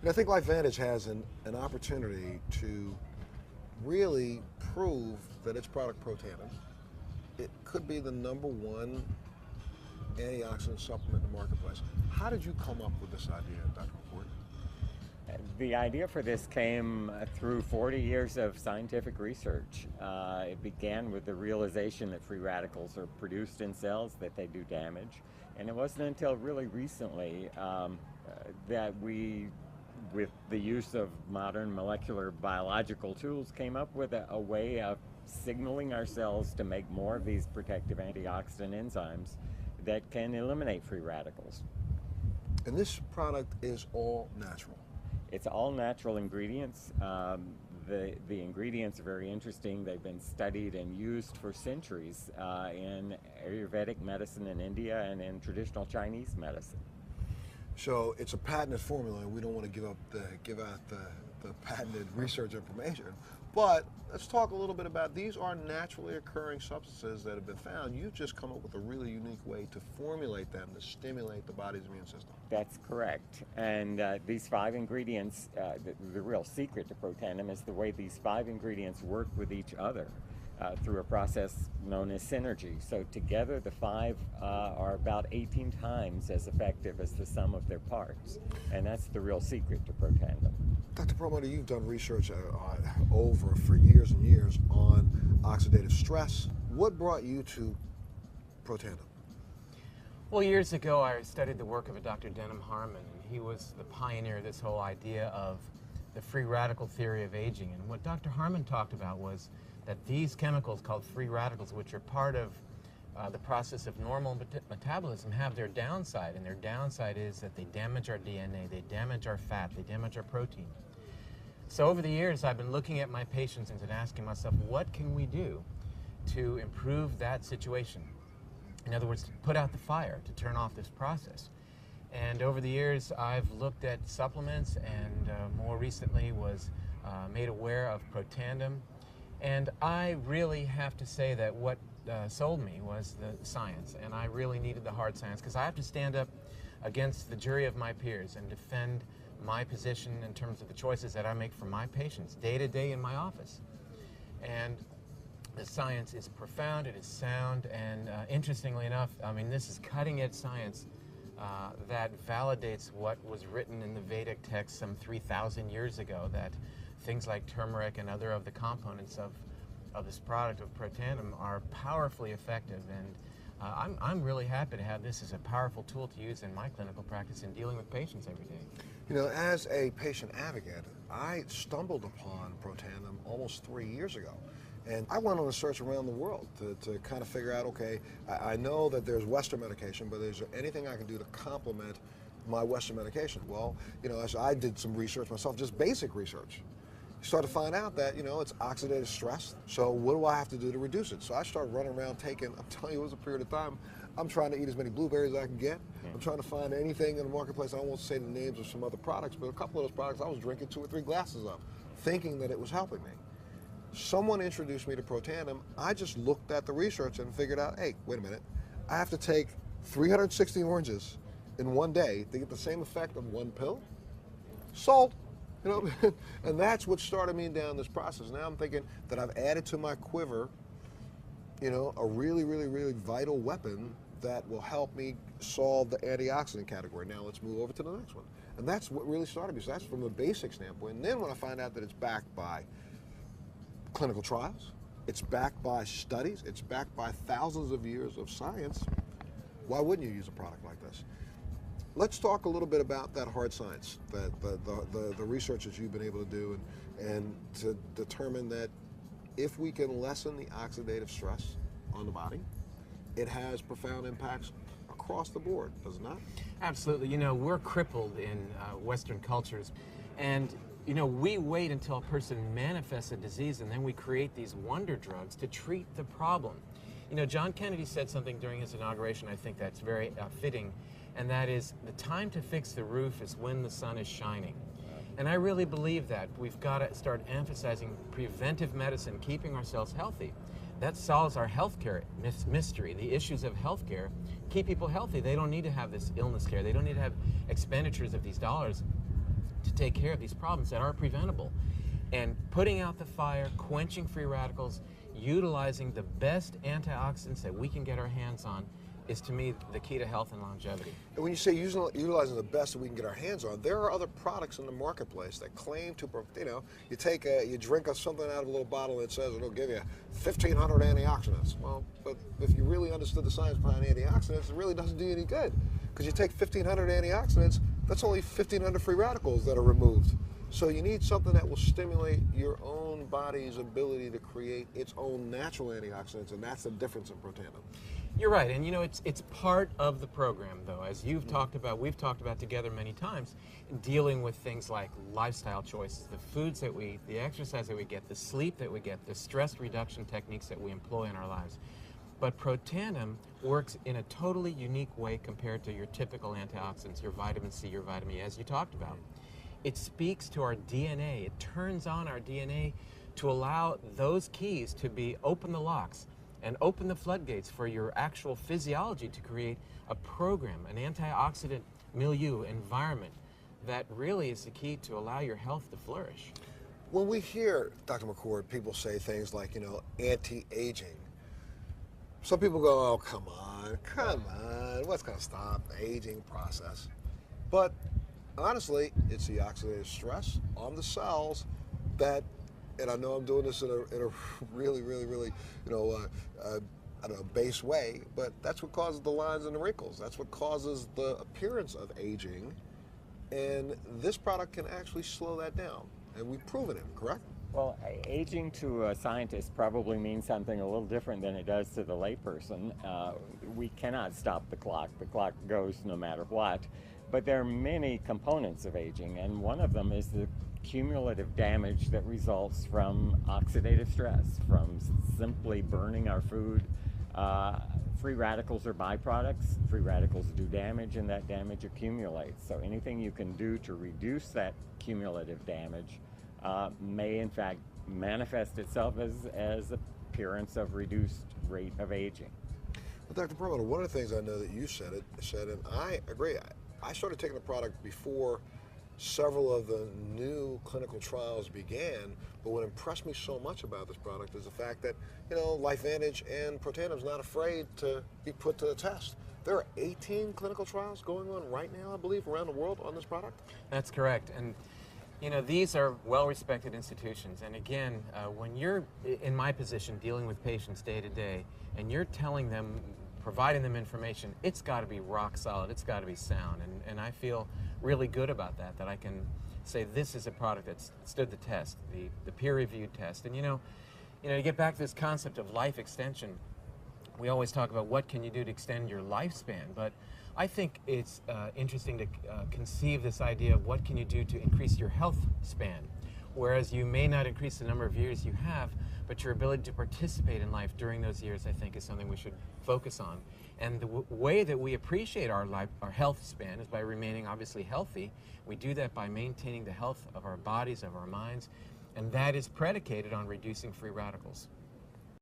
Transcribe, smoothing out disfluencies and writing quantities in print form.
And I think LifeVantage has an opportunity to really prove that its product Protandim, it could be the #1 antioxidant supplement in the marketplace. How did you come up with this idea, Dr. McCord? The idea for this came through 40 years of scientific research. It began with the realization that free radicals are produced in cells, that they do damage. And it wasn't until really recently that we, with the use of modern molecular biological tools, came up with a way of signaling our cells to make more of these protective antioxidant enzymes that can eliminate free radicals. And this product is all natural. It's all natural ingredients. The ingredients are very interesting. They've been studied and used for centuries in Ayurvedic medicine in India and in traditional Chinese medicine. So it's a patented formula, and we don't want to give out the patented research information. But let's talk a little bit about, these are naturally occurring substances that have been found. You've just come up with a really unique way to formulate them to stimulate the body's immune system. That's correct. And these 5 ingredients, the real secret to Protandim is the way these 5 ingredients work with each other through a process known as synergy. So together the 5 are about 18 times as effective as the sum of their parts. And that's the real secret to Protandim. Dr. Perlmutter, you've done research for years and years on oxidative stress. What brought you to Protandim? Well, years ago I studied the work of a Dr. Denham Harmon, and he was the pioneer of this whole idea of the free radical theory of aging. And what Dr. Harmon talked about was that these chemicals called free radicals, which are part of the process of normal metabolism, have their downside, and their downside is that they damage our DNA, they damage our fat, they damage our protein. So over the years I've been looking at my patients and asking myself, what can we do to improve that situation? In other words, to put out the fire, to turn off this process. And over the years I've looked at supplements, and more recently was made aware of Protandim. And I really have to say that what sold me was the science, and I really needed the hard science, because I have to stand up against the jury of my peers and defend my position in terms of the choices that I make for my patients day to day in my office. And the science is profound, it is sound, and interestingly enough, I mean, this is cutting-edge science that validates what was written in the Vedic text some 3,000 years ago, that things like turmeric and other of the components of this product of Protandim are powerfully effective. And I'm really happy to have this as a powerful tool to use in my clinical practice in dealing with patients every day. You know, as a patient advocate, I stumbled upon Protandim almost 3 years ago. And I went on a search around the world to kind of figure out, okay, I know that there's Western medication, but is there anything I can do to complement my Western medication? Well, you know, as I did some research myself, just basic research, you start to find out that, you know, it's oxidative stress. So what do I have to do to reduce it? So I started running around taking, I'm telling you, it was a period of time, I'm trying to eat as many blueberries as I can get. I'm trying to find anything in the marketplace. I won't say the names of some other products, but a couple of those products I was drinking 2 or 3 glasses of, thinking that it was helping me. Someone introduced me to Protandim. I just looked at the research and figured out, hey, wait a minute, I have to take 360 oranges in one day to get the same effect of 1 pill? Sold. You know, and that's what started me down this process. Now I'm thinking that I've added to my quiver, you know, a really, really, really vital weapon that will help me solve the antioxidant category. Now let's move over to the next one. And that's what really started me. So that's from the basic standpoint. And then when I find out that it's backed by clinical trials, it's backed by studies, it's backed by thousands of years of science, why wouldn't you use a product like this? Let's talk a little bit about that hard science, the research that you've been able to do, and to determine that if we can lessen the oxidative stress on the body, it has profound impacts across the board, does it not? Absolutely. You know, we're crippled in Western cultures, and you know, we wait until a person manifests a disease, and then we create these wonder drugs to treat the problem. You know, John Kennedy said something during his inauguration, I think that's very fitting, and that is, the time to fix the roof is when the sun is shining. And I really believe that. We've got to start emphasizing preventive medicine, keeping ourselves healthy. That solves our healthcare mystery. The issues of healthcare keep people healthy. They don't need to have this illness care. They don't need to have expenditures of these dollars. to take care of these problems that are preventable. And putting out the fire, quenching free radicals, utilizing the best antioxidants that we can get our hands on is, to me, the key to health and longevity. And when you say utilizing the best that we can get our hands on, there are other products in the marketplace that claim to, you drink something out of a little bottle that says it'll give you 1,500 antioxidants. Well, but if you really understood the science behind antioxidants, it really doesn't do you any good. Because you take 1,500 antioxidants, that's only 1,500 free radicals that are removed. So you need something that will stimulate your own body's ability to create its own natural antioxidants, and that's the difference in Protandim. You're right, and it's part of the program, though, as you've talked about, we've talked about together many times, dealing with things like lifestyle choices, the foods that we eat, the exercise that we get, the sleep that we get, the stress reduction techniques that we employ in our lives. But Protandim works in a totally unique way compared to your typical antioxidants, your vitamin C, your vitamin E, as you talked about. It speaks to our DNA. It turns on our DNA to allow those keys to open the locks and open the floodgates for your actual physiology to create a program, an antioxidant milieu, environment that really is the key to allow your health to flourish. When we hear, Dr. McCord, people say things like, anti-aging, some people go, oh, come on, what's going to stop the aging process? But honestly, it's the oxidative stress on the cells that, and I know I'm doing this in a really, really, really, I don't know, base way, but that's what causes the lines and the wrinkles. That's what causes the appearance of aging. And this product can actually slow that down. And we've proven it, correct? Well, aging to a scientist probably means something a little different than it does to the layperson. We cannot stop the clock. The clock goes no matter what. But there are many components of aging, and one of them is the cumulative damage that results from oxidative stress, from simply burning our food. Free radicals are byproducts. Free radicals do damage, and that damage accumulates. So anything you can do to reduce that cumulative damage may in fact manifest itself as appearance of reduced rate of aging. Well, Dr. Perlmutter, one of the things I know that you said, and I agree. I started taking the product before several of the new clinical trials began, but what impressed me so much about this product is the fact that, LifeVantage and Protandim's not afraid to be put to the test. There are 18 clinical trials going on right now, I believe, around the world on this product? That's correct. And these are well-respected institutions. And again, when you're in my position dealing with patients day to day, and you're telling them, providing them information, it's got to be rock solid, it's got to be sound. And I feel really good about that I can say this is a product that's stood the test, the peer-reviewed test. And to get back to this concept of life extension, we always talk about what can you do to extend your lifespan, but I think it's interesting to conceive this idea of what can you do to increase your health span, whereas you may not increase the number of years you have, but your ability to participate in life during those years, I think, is something we should focus on. And the way that we appreciate our health span is by remaining obviously healthy. We do that by maintaining the health of our bodies, of our minds, and that is predicated on reducing free radicals.